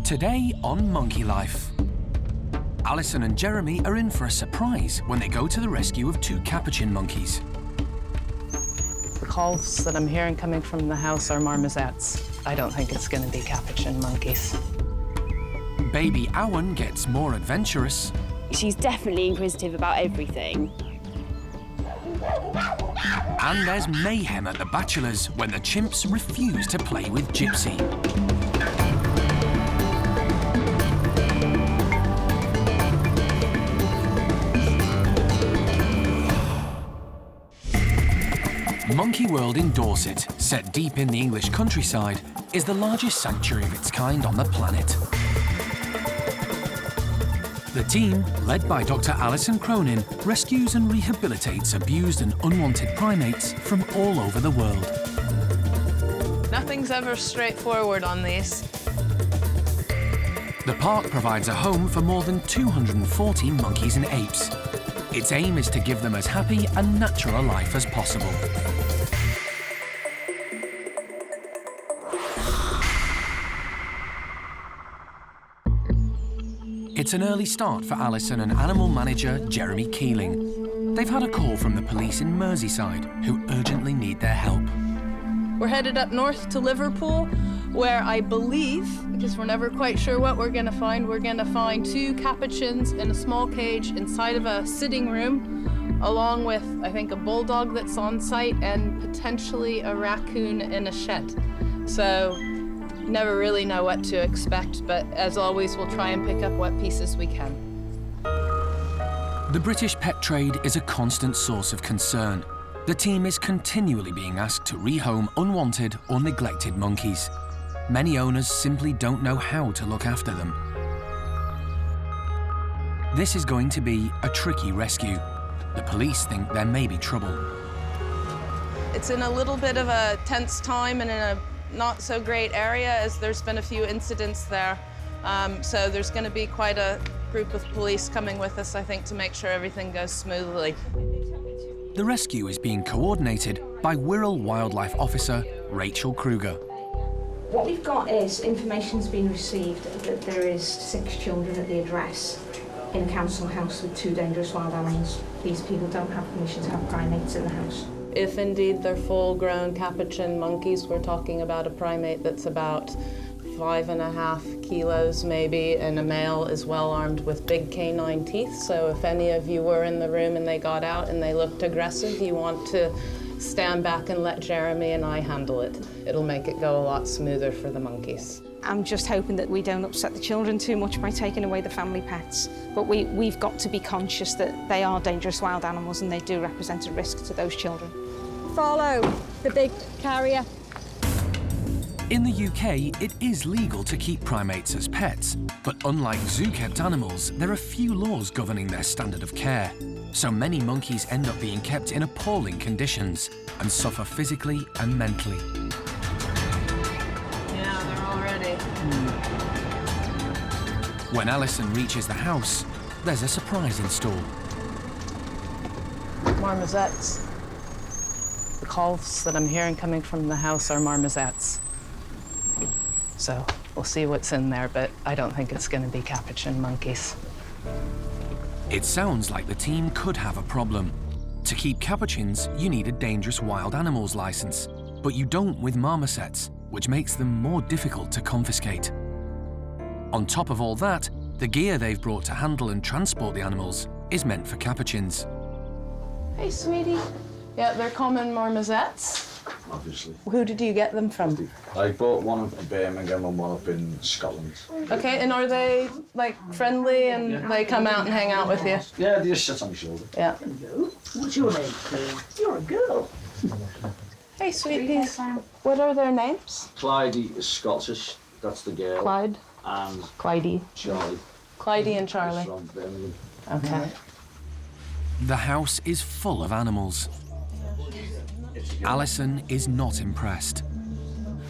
Today on Monkey Life, Alison and Jeremy are in for a surprise when they go to the rescue of two capuchin monkeys. The calls that I'm hearing coming from the house are marmosets. I don't think it's going to be capuchin monkeys. Baby Owen gets more adventurous. She's definitely inquisitive about everything. And there's mayhem at the Bachelors when the chimps refuse to play with Gypsy. Monkey World in Dorset, set deep in the English countryside, is the largest sanctuary of its kind on the planet. The team, led by Dr. Alison Cronin, rescues and rehabilitates abused and unwanted primates from all over the world. Nothing's ever straightforward on these. The park provides a home for more than 240 monkeys and apes. Its aim is to give them as happy and natural a life as possible. It's an early start for Alison and animal manager Jeremy Keeling. They've had a call from the police in Merseyside who urgently need their help. We're headed up north to Liverpool, where I believe, because we're never quite sure what we're going to find two capuchins in a small cage inside of a sitting room, along with, I think, a bulldog that's on site and potentially a raccoon in a shed. So, never really know what to expect, but as always, we'll try and pick up what pieces we can. The British pet trade is a constant source of concern. The team is continually being asked to rehome unwanted or neglected monkeys. Many owners simply don't know how to look after them. This is going to be a tricky rescue. The police think there may be trouble. It's in a little bit of a tense time and in a not so great area, as there's been a few incidents there. So there's going to be quite a group of police coming with us, I think, to make sure everything goes smoothly. The rescue is being coordinated by Wirral Wildlife Officer Rachel Kruger. What we've got is information's been received that there is 6 children at the address in a council house with 2 dangerous wild animals. These people don't have permission to have primates in the house. If indeed they're full-grown capuchin monkeys, we're talking about a primate that's about 5.5 kilos maybe, and a male is well armed with big canine teeth. So if any of you were in the room and they got out and they looked aggressive, you want to stand back and let Jeremy and I handle it. It'll make it go a lot smoother for the monkeys. I'm just hoping that we don't upset the children too much by taking away the family pets. But we've got to be conscious that they are dangerous wild animals and they do represent a risk to those children. Follow the big carrier. In the UK, it is legal to keep primates as pets, but unlike zoo-kept animals, there are few laws governing their standard of care. So many monkeys end up being kept in appalling conditions and suffer physically and mentally. Yeah, they're all ready. When Alison reaches the house, there's a surprise in store. Marmosets. The calls that I'm hearing coming from the house are marmosets. So we'll see what's in there, but I don't think it's going to be capuchin monkeys. It sounds like the team could have a problem. To keep capuchins, you need a dangerous wild animals license, but you don't with marmosets, which makes them more difficult to confiscate. On top of all that, the gear they've brought to handle and transport the animals is meant for capuchins. Hey, sweetie. Yeah, they're common marmosets. Obviously. Who did you get them from? I bought one in Birmingham and one up in Scotland. Okay, and are they, like, friendly and they come out and hang out with you? Yeah, they just sit on my shoulder. Yeah. What's your name, please? You're a girl. Hey, sweeties. What are their names? Clyde is Scottish, that's the girl. Clyde? And Clydie. Charlie. Clydie and Charlie. Is from Birmingham. Okay. The house is full of animals. Alison is not impressed.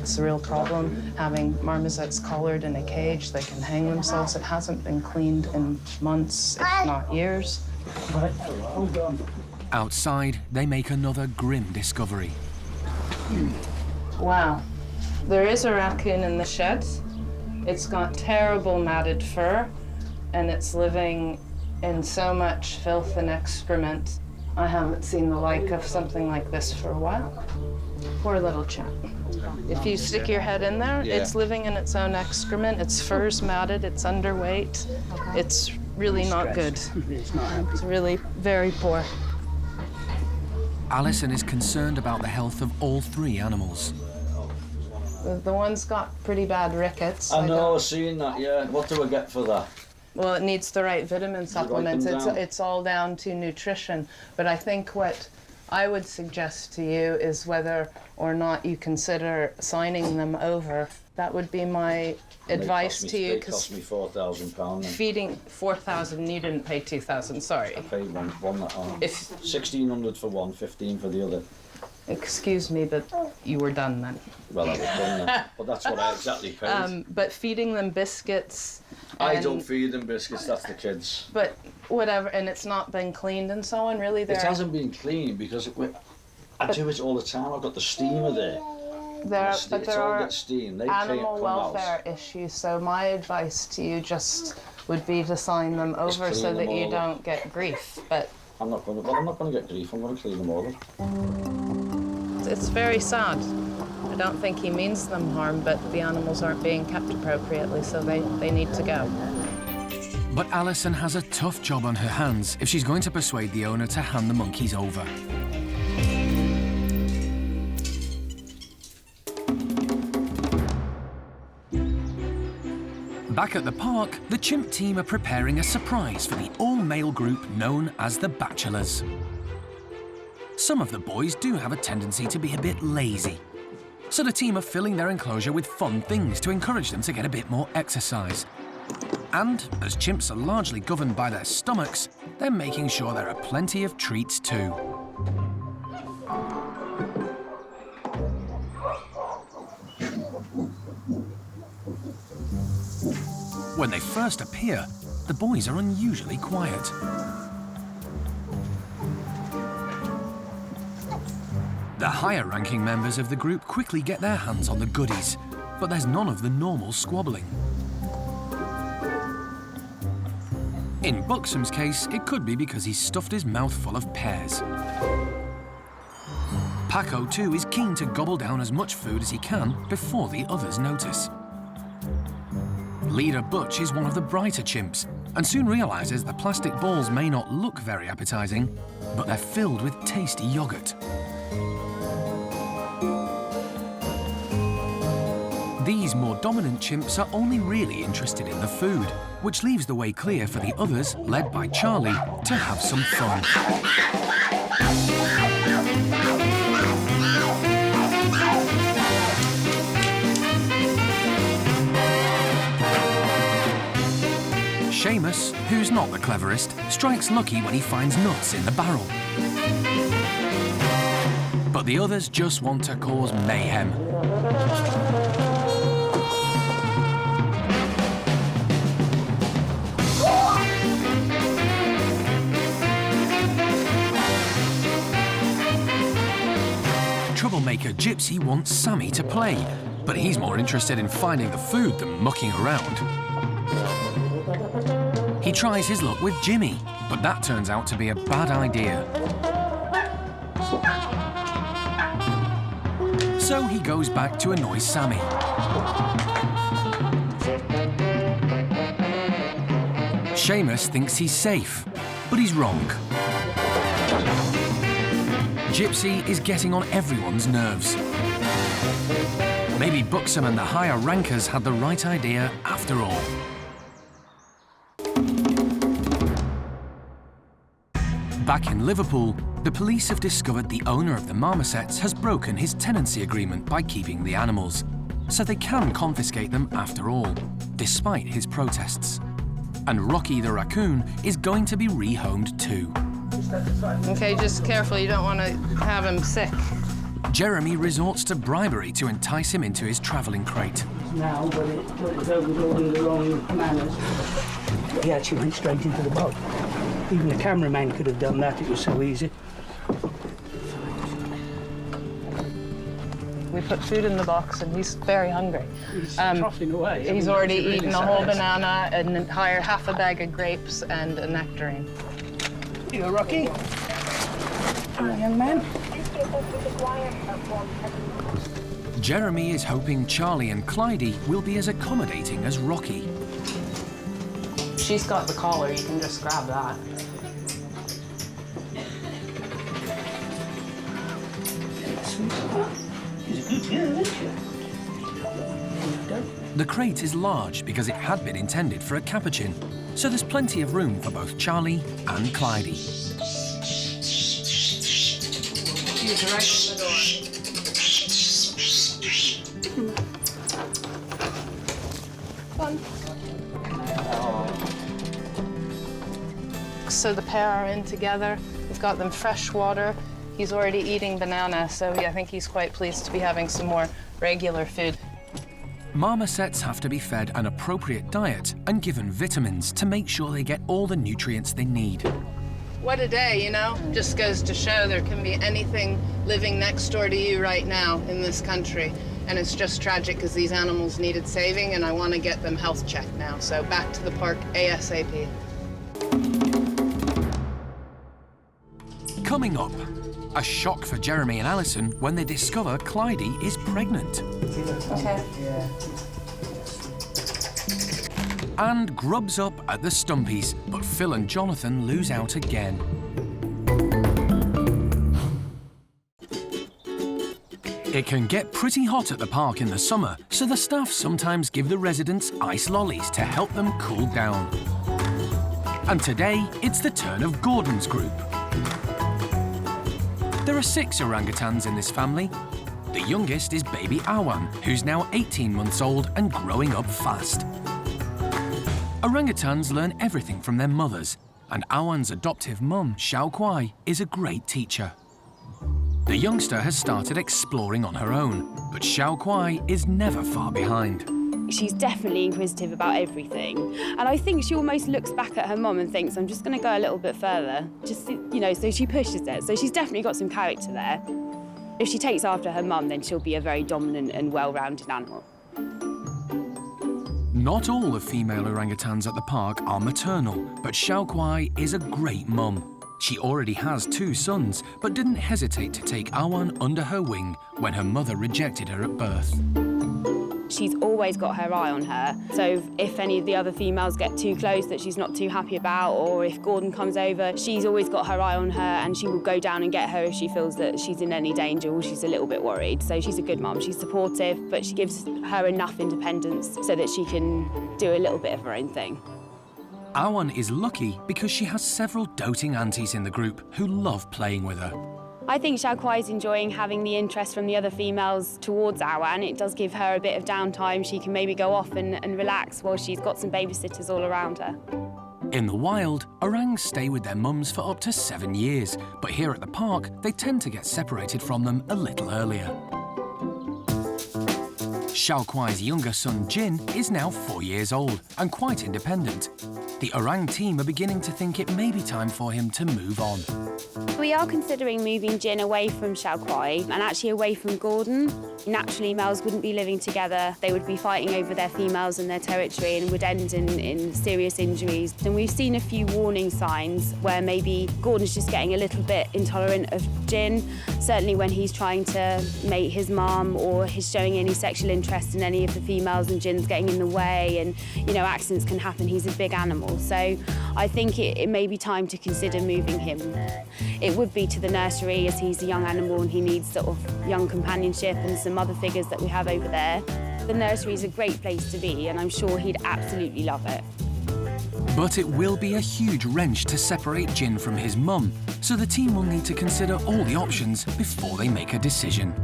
It's a real problem having marmosets collared in a cage. They can hang themselves. It hasn't been cleaned in months, if not years. Outside, they make another grim discovery. Wow. There is a raccoon in the shed. It's got terrible matted fur, and it's living in so much filth and excrement. I haven't seen the like of something like this for a while. Poor little chap. If you stick your head in there, it's living in its own excrement. Its fur's matted, it's underweight. It's really not good. It's really very poor. Alison is concerned about the health of all 3 animals. The one's got pretty bad rickets. I know, I've seen that, yeah. What do I get for that? Well, it needs the right vitamin supplements. It's all down to nutrition. But I think what I would suggest to you is whether or not you consider signing them over. That would be my advice to you. They cost me £4,000. Feeding 4,000, you didn't pay 2,000. Sorry. I paid one that on. 1,600 for one, 15 for the other. Excuse me, but you were done then. Well, I was done then. But that's what I exactly paid. But feeding them biscuits. I don't feed them biscuits. That's the kids. But whatever, and it's not been cleaned and so on. Really, it hasn't been cleaned because I do it all the time. I've got the steamer there. But there are steam. animal welfare issues, so my advice to you just would be to sign them over so that you don't get grief. But I'm not going to get grief. I'm going to clean them over. It's very sad. I don't think he means them harm, but the animals aren't being kept appropriately, so they need to go. But Alison has a tough job on her hands if she's going to persuade the owner to hand the monkeys over. Back at the park, the chimp team are preparing a surprise for the all-male group known as the Bachelors. Some of the boys do have a tendency to be a bit lazy, so the team are filling their enclosure with fun things to encourage them to get a bit more exercise. And, as chimps are largely governed by their stomachs, they're making sure there are plenty of treats too. When they first appear, the boys are unusually quiet. The higher-ranking members of the group quickly get their hands on the goodies, but there's none of the normal squabbling. In Buxom's case, it could be because he's stuffed his mouth full of pears. Paco, too, is keen to gobble down as much food as he can before the others notice. Leader Butch is one of the brighter chimps and soon realises the plastic balls may not look very appetising, but they're filled with tasty yoghurt. These more dominant chimps are only really interested in the food, which leaves the way clear for the others, led by Charlie, to have some fun. Seamus, who's not the cleverest, strikes lucky when he finds nuts in the barrel. But the others just want to cause mayhem. Troublemaker Gypsy wants Sammy to play, but he's more interested in finding the food than mucking around. He tries his luck with Jimmy, but that turns out to be a bad idea. So he goes back to annoy Sammy. Seamus thinks he's safe, but he's wrong. Gypsy is getting on everyone's nerves. Maybe Buxom and the higher rankers had the right idea after all. Back in Liverpool, the police have discovered the owner of the marmosets has broken his tenancy agreement by keeping the animals, so they can confiscate them after all, despite his protests. And Rocky the raccoon is going to be rehomed too. Okay, just careful, you don't want to have him sick. Jeremy resorts to bribery to entice him into his travelling crate. Now, but it was all in the wrong manners. He actually went straight into the boat. Even the cameraman could have done that, it was so easy. We put food in the box and he's very hungry. He's troughing away. He's already eaten a whole banana, an entire half a bag of grapes and a nectarine. Here you go, Rocky. Come on, young man. Jeremy is hoping Charlie and Clydie will be as accommodating as Rocky. She's got the collar, you can just grab that. The crate is large because it had been intended for a Capuchin, so there's plenty of room for both Charlie and Clydie. She's right in the door. Fun. So the pair are in together. We've got them fresh water. He's already eating banana, so I think he's quite pleased to be having some more regular food. Marmosets have to be fed an appropriate diet and given vitamins to make sure they get all the nutrients they need. What a day, you know? Just goes to show there can be anything living next door to you right now in this country. And it's just tragic because these animals needed saving and I want to get them health checked now. So back to the park ASAP. Coming up, a shock for Jeremy and Alison when they discover Clydie is pregnant. Okay. And grubs up at the Stumpies, but Phil and Jonathan lose out again. It can get pretty hot at the park in the summer, so the staff sometimes give the residents ice lollies to help them cool down. And today, it's the turn of Gordon's group. There are 6 orangutans in this family. The youngest is baby Awan, who's now 18 months old and growing up fast. Orangutans learn everything from their mothers, and Awan's adoptive mum, Xiao Kuai, is a great teacher. The youngster has started exploring on her own, but Xiao Kuai is never far behind. She's definitely inquisitive about everything. And I think she almost looks back at her mum and thinks, I'm just going to go a little bit further. Just, you know, so she pushes it. So she's definitely got some character there. If she takes after her mum, then she'll be a very dominant and well-rounded animal. Not all the female orangutans at the park are maternal, but Xiao Kuai is a great mum. She already has 2 sons, but didn't hesitate to take Awan under her wing when her mother rejected her at birth. She's always got her eye on her, so if any of the other females get too close that she's not too happy about, or if Gordon comes over, she's always got her eye on her and she will go down and get her if she feels that she's in any danger or she's a little bit worried. So she's a good mum, she's supportive, but she gives her enough independence so that she can do a little bit of her own thing. Awan is lucky because she has several doting aunties in the group who love playing with her. I think Xiao Kuai is enjoying having the interest from the other females towards Awan. It does give her a bit of downtime. She can maybe go off and relax while she's got some babysitters all around her. In the wild, orangs stay with their mums for up to 7 years, but here at the park, they tend to get separated from them a little earlier. Xiao Kuai's younger son, Jin, is now 4 years old and quite independent. The orang team are beginning to think it may be time for him to move on. We are considering moving Jin away from Xiao Kuai and actually away from Gordon. Naturally, males wouldn't be living together. They would be fighting over their females and their territory and would end in serious injuries. And we've seen a few warning signs where maybe Gordon's just getting a little bit intolerant of Jin, certainly when he's trying to mate his mum or he's showing any sexual interest in any of the females and Jin's getting in the way and, you know, accidents can happen. He's a big animal. So I think it may be time to consider moving him. It would be to the nursery as he's a young animal and he needs sort of young companionship and some other figures that we have over there. The nursery is a great place to be and I'm sure he'd absolutely love it. But it will be a huge wrench to separate Jin from his mum, so the team will need to consider all the options before they make a decision.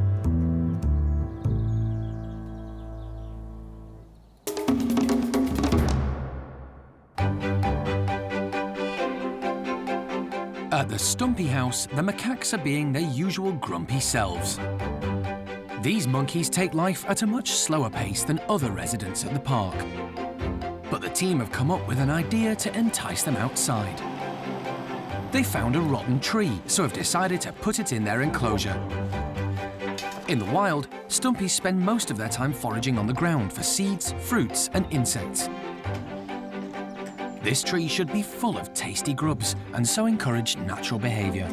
At the Stumpy house, the macaques are being their usual grumpy selves. These monkeys take life at a much slower pace than other residents at the park. But the team have come up with an idea to entice them outside. They found a rotten tree, so have decided to put it in their enclosure. In the wild, stumpies spend most of their time foraging on the ground for seeds, fruits and insects. This tree should be full of tasty grubs and so encourage natural behaviour.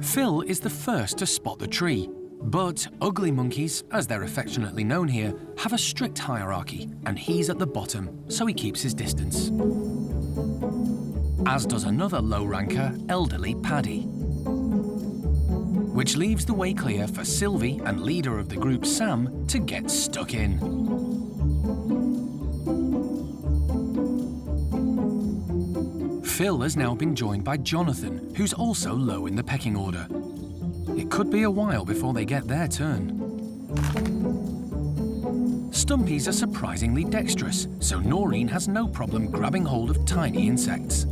Phil is the first to spot the tree, but ugly monkeys, as they're affectionately known here, have a strict hierarchy, and he's at the bottom, so he keeps his distance. As does another low ranker, elderly Paddy. Which leaves the way clear for Sylvie and leader of the group Sam to get stuck in. Phil has now been joined by Jonathan, who's also low in the pecking order. It could be a while before they get their turn. Stumpies are surprisingly dexterous, so Noreen has no problem grabbing hold of tiny insects.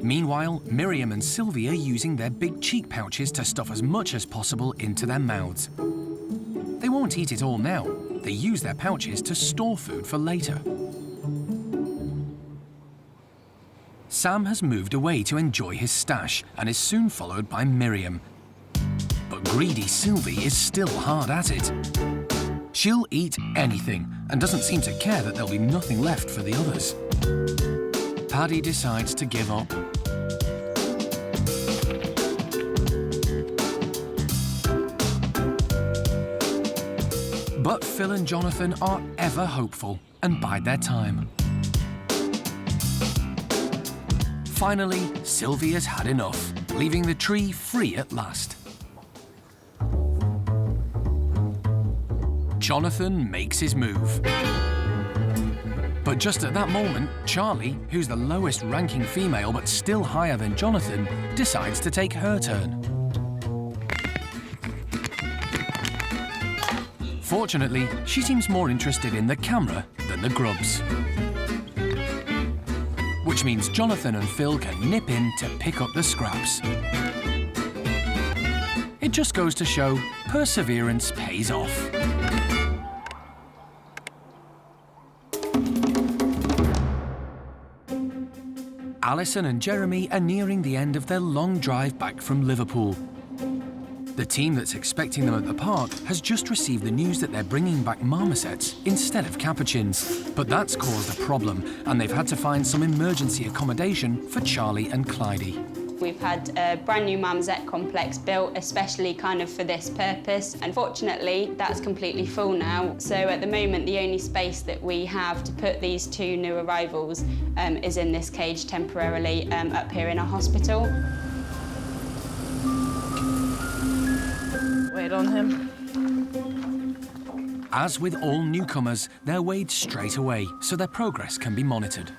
Meanwhile, Miriam and Sylvie are using their big cheek pouches to stuff as much as possible into their mouths. They won't eat it all now. They use their pouches to store food for later. Sam has moved away to enjoy his stash and is soon followed by Miriam. But greedy Sylvie is still hard at it. She'll eat anything and doesn't seem to care that there'll be nothing left for the others. Paddy decides to give up. But Phil and Jonathan are ever hopeful and bide their time. Finally, Sylvie has had enough, leaving the tree free at last. Jonathan makes his move. But just at that moment, Charlie, who's the lowest ranking female but still higher than Jonathan, decides to take her turn. Fortunately, she seems more interested in the camera than the grubs. Which means Jonathan and Phil can nip in to pick up the scraps. It just goes to show perseverance pays off. Alison and Jeremy are nearing the end of their long drive back from Liverpool. The team that's expecting them at the park has just received the news that they're bringing back marmosets instead of capuchins. But that's caused a problem, and they've had to find some emergency accommodation for Charlie and Clydie. We've had a brand new marmoset complex built especially kind of for this purpose. Unfortunately, that's completely full now. So at the moment, the only space that we have to put these two new arrivals is in this cage temporarily up here in a hospital. Wait on him. As with all newcomers, they're weighed straight away so their progress can be monitored.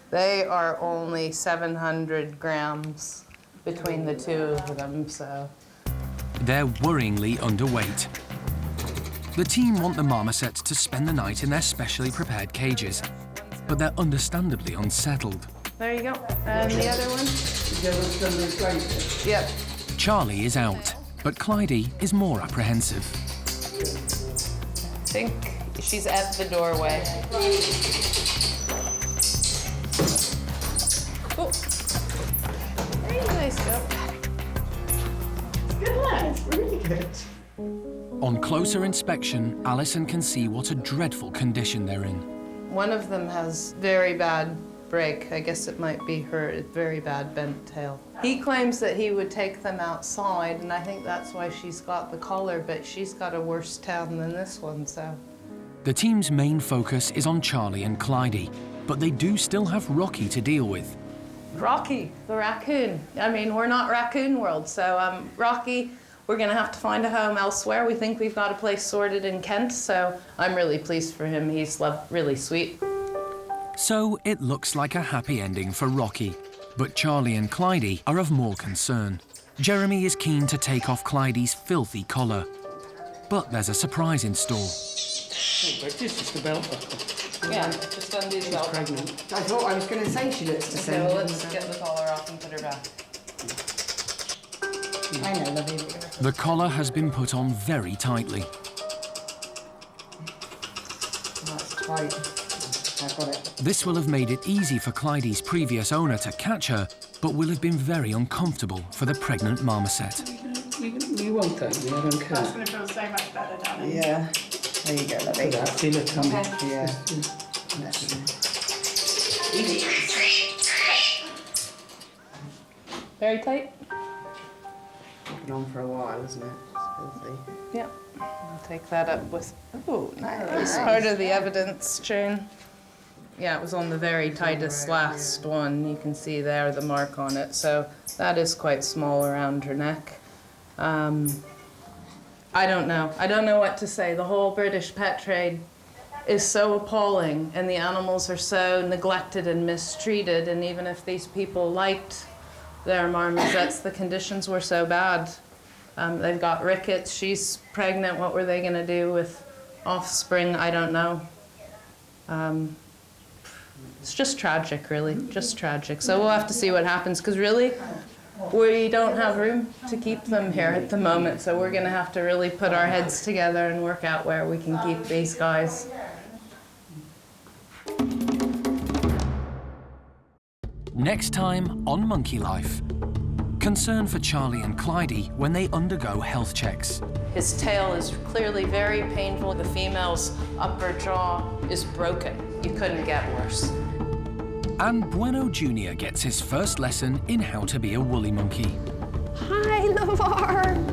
They are only 700 grams between the two of them, so... They're worryingly underweight. The team want the marmosets to spend the night in their specially prepared cages, but they're understandably unsettled. There you go. And the other one? Yep. Charlie is out, but Clydie is more apprehensive. I think she's at the doorway. Oh. Very nice, go. Good lad, really good. On closer inspection, Alison can see what a dreadful condition they're in. One of them has very bad break. I guess it might be her very bad bent tail. He claims that he would take them outside, and I think that's why she's got the collar, but she's got a worse town than this one, so. The team's main focus is on Charlie and Clydie, but they do still have Rocky to deal with. Rocky, the raccoon. I mean, we're not Raccoon World, so Rocky, we're gonna have to find a home elsewhere. We think we've got a place sorted in Kent, so I'm really pleased for him. He's really sweet. So it looks like a happy ending for Rocky, but Charlie and Clydie are of more concern. Jeremy is keen to take off Clydie's filthy collar, but there's a surprise in store. It's just a belt. Yeah, just undo the belt. Pregnant. I thought I was going to say she looks the So same. let's get the collar off and put her back. I know, lovey. The collar has been put on very tightly. tight. I've got it. This will have made it easy for Clydie's previous owner to catch her, but will have been very uncomfortable for the pregnant marmoset. You won't take me, I don't care. That's going to feel so much better, darling. Yeah. There you go, lovely. Yeah, feel it coming. Yeah. Very tight? Been on for a while, isn't it? It's filthy. Yep. I'll take that up with... Oh, nice. Part of the evidence chain. Yeah, it was on the very tightest last one. You can see there the mark on it. So that is quite small around her neck. I don't know. I don't know what to say. The whole British pet trade is so appalling, and the animals are so neglected and mistreated, and even if these people liked their marmosets, the conditions were so bad. They've got rickets, she's pregnant, what were they gonna do with offspring? I don't know. It's just tragic, really, just tragic. So we'll have to see what happens, because really, we don't have room to keep them here at the moment, so we're gonna have to really put our heads together and work out where we can keep these guys. Next time on Monkey Life. Concern for Charlie and Clydie when they undergo health checks. His tail is clearly very painful. The female's upper jaw is broken. You couldn't get worse. And Bueno Jr. gets his first lesson in how to be a woolly monkey. Hi, Lavar.